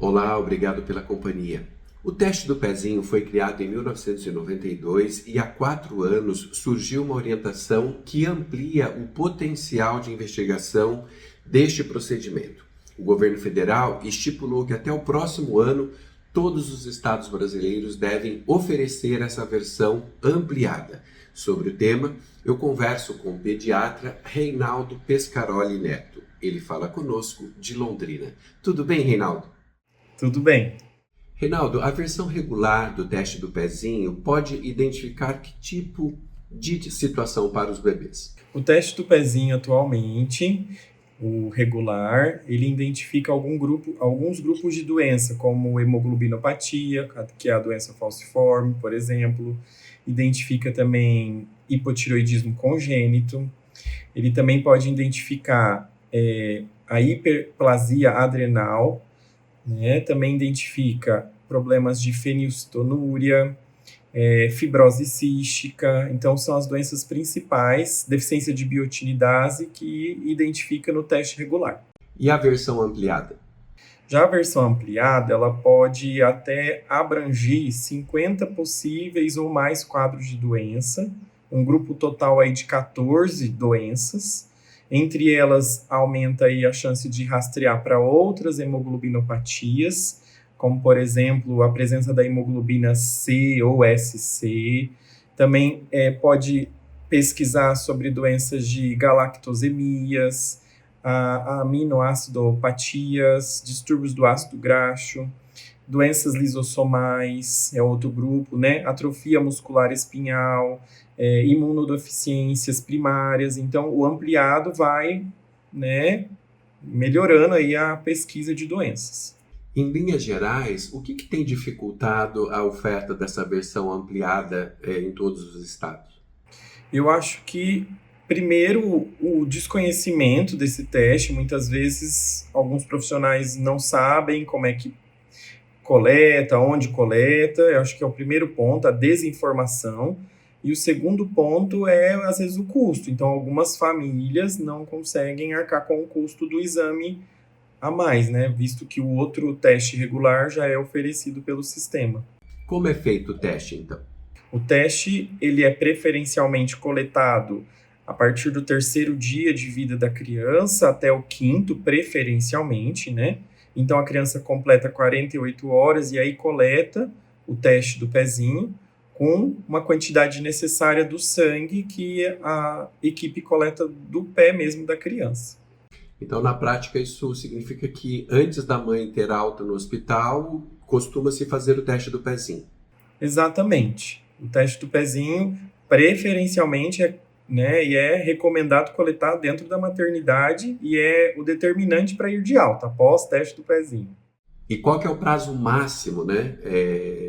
Olá, obrigado pela companhia. O teste do pezinho foi criado em 1992 e há 4 anos surgiu uma orientação que amplia o potencial de investigação deste procedimento. O governo federal estipulou que até o próximo ano todos os estados brasileiros devem oferecer essa versão ampliada. Sobre o tema, eu converso com o pediatra Reinaldo Pescaroli Neto. Ele fala conosco de Londrina. Tudo bem, Reinaldo? Tudo bem. Reinaldo, a versão regular do teste do pezinho pode identificar que tipo de situação para os bebês? O teste do pezinho atualmente, o regular, ele identifica alguns grupos de doença, como hemoglobinopatia, que é a doença falciforme, por exemplo. Identifica também hipotireoidismo congênito. Ele também pode identificar a hiperplasia adrenal, né? Também identifica problemas de fenilcetonúria, fibrose cística. Então, são as doenças principais, deficiência de biotinidase, que identifica no teste regular. E a versão ampliada? Já a versão ampliada, ela pode até abranger 50 possíveis ou mais quadros de doença, um grupo total aí de 14 doenças. Entre elas, aumenta aí a chance de rastrear para outras hemoglobinopatias, como, por exemplo, a presença da hemoglobina C ou SC. Também pode pesquisar sobre doenças de galactosemias, aminoacidopatias, distúrbios do ácido graxo, doenças lisossomais, é outro grupo, né? Atrofia muscular espinhal, imunodeficiências primárias. Então, o ampliado vai, né, melhorando aí a pesquisa de doenças. Em linhas gerais, o que tem dificultado a oferta dessa versão ampliada em todos os estados? Eu acho que, primeiro, o desconhecimento desse teste. Muitas vezes, alguns profissionais não sabem como é que coleta, onde coleta. Eu acho que é o primeiro ponto, a desinformação. E o segundo ponto é, às vezes, o custo. Então, algumas famílias não conseguem arcar com o custo do exame a mais, né? Visto que o outro teste regular já é oferecido pelo sistema. Como é feito o teste, então? O teste, ele é preferencialmente coletado a partir do 3º dia de vida da criança até o 5º, preferencialmente, né? Então, a criança completa 48 horas e aí coleta o teste do pezinho com uma quantidade necessária do sangue que a equipe coleta do pé mesmo da criança. Então, na prática, isso significa que antes da mãe ter alta no hospital, costuma-se fazer o teste do pezinho. Exatamente. O teste do pezinho, preferencialmente, e é recomendado coletar dentro da maternidade e é o determinante para ir de alta, após teste do pezinho. E qual que é o prazo máximo, né,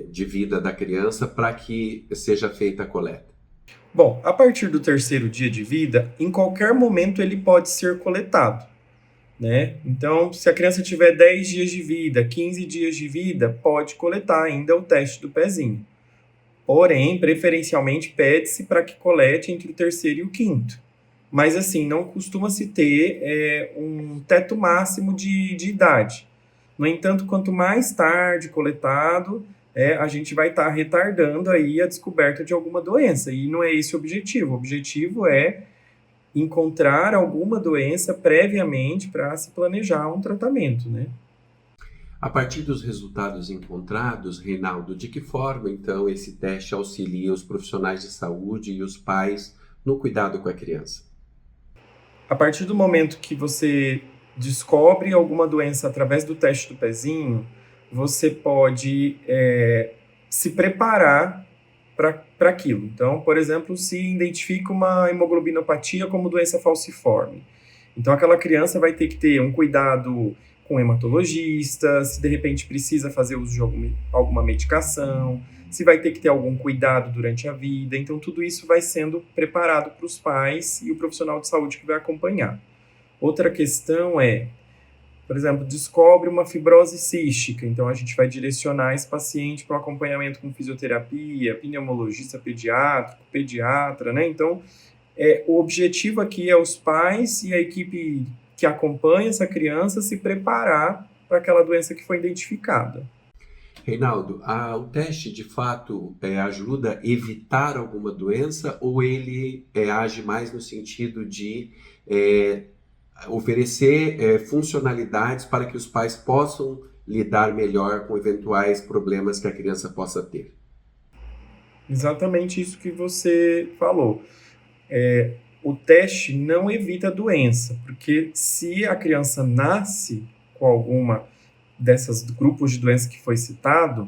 de vida da criança para que seja feita a coleta? Bom, a partir do 3º dia de vida, em qualquer momento ele pode ser coletado, né? Então, se a criança tiver 10 dias de vida, 15 dias de vida, pode coletar ainda o teste do pezinho. Porém, preferencialmente, pede-se para que colete entre o 3º e o 5º. Mas, assim, não costuma-se ter um teto máximo de idade. No entanto, quanto mais tarde coletado, a gente vai estar retardando aí a descoberta de alguma doença. E não é esse o objetivo. O objetivo é encontrar alguma doença previamente para se planejar um tratamento, né? A partir dos resultados encontrados, Reinaldo, de que forma, então, esse teste auxilia os profissionais de saúde e os pais no cuidado com a criança? A partir do momento que você descobre alguma doença através do teste do pezinho, você pode se preparar para aquilo. Então, por exemplo, se identifica uma hemoglobinopatia como doença falciforme. Então, aquela criança vai ter que ter um cuidado com o hematologista, se de repente precisa fazer uso de alguma medicação, se vai ter que ter algum cuidado durante a vida. Então, tudo isso vai sendo preparado para os pais e o profissional de saúde que vai acompanhar. Outra questão é, por exemplo, descobre uma fibrose cística. Então, a gente vai direcionar esse paciente para o acompanhamento com fisioterapia, pneumologista pediátrico, pediatra, né? Então, o objetivo aqui é os pais e a equipe que acompanha essa criança se preparar para aquela doença que foi identificada. Reinaldo, o teste de fato ajuda a evitar alguma doença ou ele age mais no sentido de oferecer funcionalidades para que os pais possam lidar melhor com eventuais problemas que a criança possa ter? Exatamente isso que você falou. O teste não evita a doença, porque se a criança nasce com alguma dessas grupos de doença que foi citado,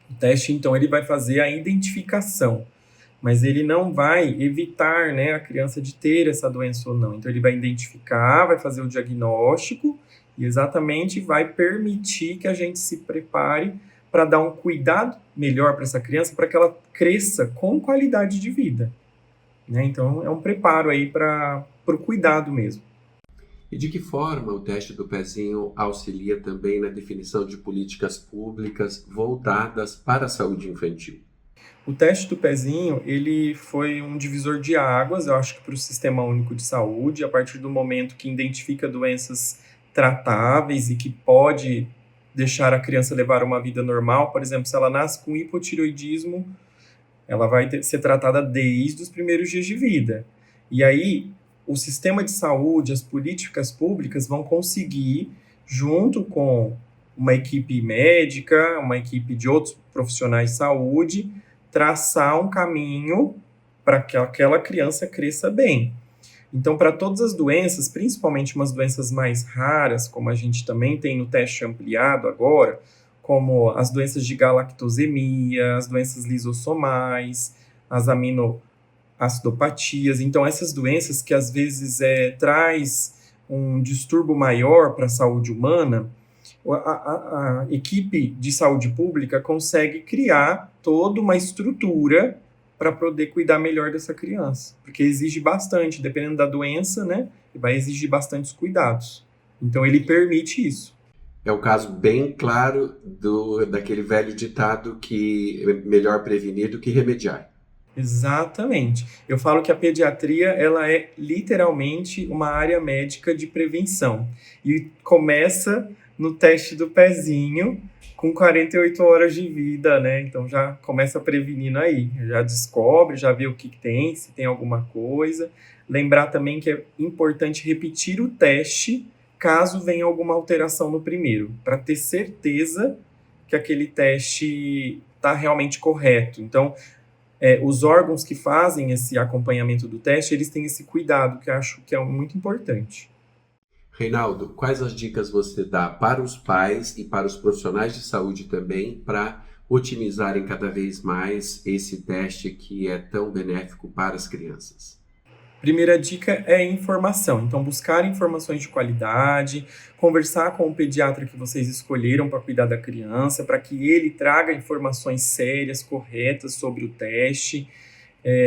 o teste, então, ele vai fazer a identificação, mas ele não vai evitar, né, a criança de ter essa doença ou não. Então, ele vai identificar, vai fazer o diagnóstico e exatamente vai permitir que a gente se prepare para dar um cuidado melhor para essa criança, para que ela cresça com qualidade de vida, né? Então, é um preparo aí para o cuidado mesmo. E de que forma o teste do pezinho auxilia também na definição de políticas públicas voltadas para a saúde infantil? O teste do pezinho, ele foi um divisor de águas, eu acho que para o Sistema Único de Saúde, a partir do momento que identifica doenças tratáveis e que pode deixar a criança levar uma vida normal. Por exemplo, se ela nasce com hipotireoidismo, ela vai ser tratada desde os primeiros dias de vida. E aí, o sistema de saúde, as políticas públicas vão conseguir, junto com uma equipe médica, uma equipe de outros profissionais de saúde, traçar um caminho para que aquela criança cresça bem. Então, para todas as doenças, principalmente umas doenças mais raras, como a gente também tem no teste ampliado agora, como as doenças de galactosemia, as doenças lisossomais, as aminoacidopatias. Então, essas doenças que às vezes traz um distúrbio maior para a saúde humana, a equipe de saúde pública consegue criar toda uma estrutura para poder cuidar melhor dessa criança, porque exige bastante, dependendo da doença, né, vai exigir bastantes cuidados. Então, ele permite isso. É o caso bem claro daquele velho ditado que é melhor prevenir do que remediar. Exatamente. Eu falo que a pediatria, ela é literalmente uma área médica de prevenção. E começa no teste do pezinho, com 48 horas de vida, né? Então já começa prevenindo aí. Já descobre, já vê o que tem, se tem alguma coisa. Lembrar também que é importante repetir o teste caso venha alguma alteração no primeiro, para ter certeza que aquele teste está realmente correto. Então, os órgãos que fazem esse acompanhamento do teste, eles têm esse cuidado, que eu acho que é muito importante. Reinaldo, quais as dicas você dá para os pais e para os profissionais de saúde também para otimizarem cada vez mais esse teste que é tão benéfico para as crianças? Primeira dica é informação. Então, buscar informações de qualidade, conversar com o pediatra que vocês escolheram para cuidar da criança, para que ele traga informações sérias, corretas sobre o teste.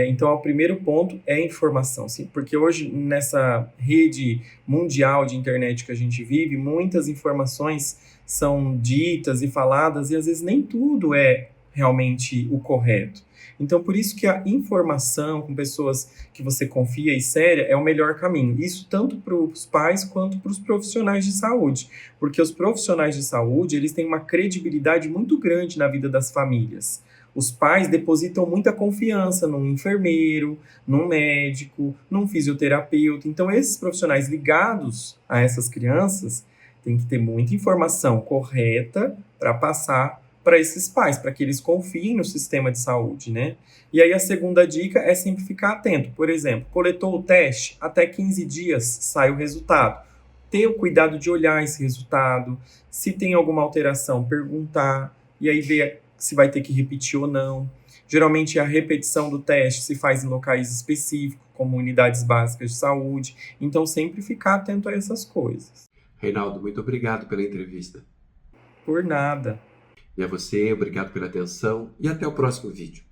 Então, o primeiro ponto é informação, sim, porque hoje, nessa rede mundial de internet que a gente vive, muitas informações são ditas e faladas e às vezes nem tudo é realmente o correto. Então, por isso que a informação com pessoas que você confia e séria é o melhor caminho. Isso tanto para os pais quanto para os profissionais de saúde, porque os profissionais de saúde, eles têm uma credibilidade muito grande na vida das famílias. Os pais depositam muita confiança num enfermeiro, num médico, num fisioterapeuta. Então, esses profissionais ligados a essas crianças têm que ter muita informação correta para passar para esses pais, para que eles confiem no sistema de saúde, né? E aí a segunda dica é sempre ficar atento. Por exemplo, coletou o teste, até 15 dias sai o resultado. Ter o cuidado de olhar esse resultado, se tem alguma alteração, perguntar, e aí ver se vai ter que repetir ou não. Geralmente a repetição do teste se faz em locais específicos, como unidades básicas de saúde. Então sempre ficar atento a essas coisas. Reinaldo, muito obrigado pela entrevista. Por nada. E a você, obrigado pela atenção e até o próximo vídeo.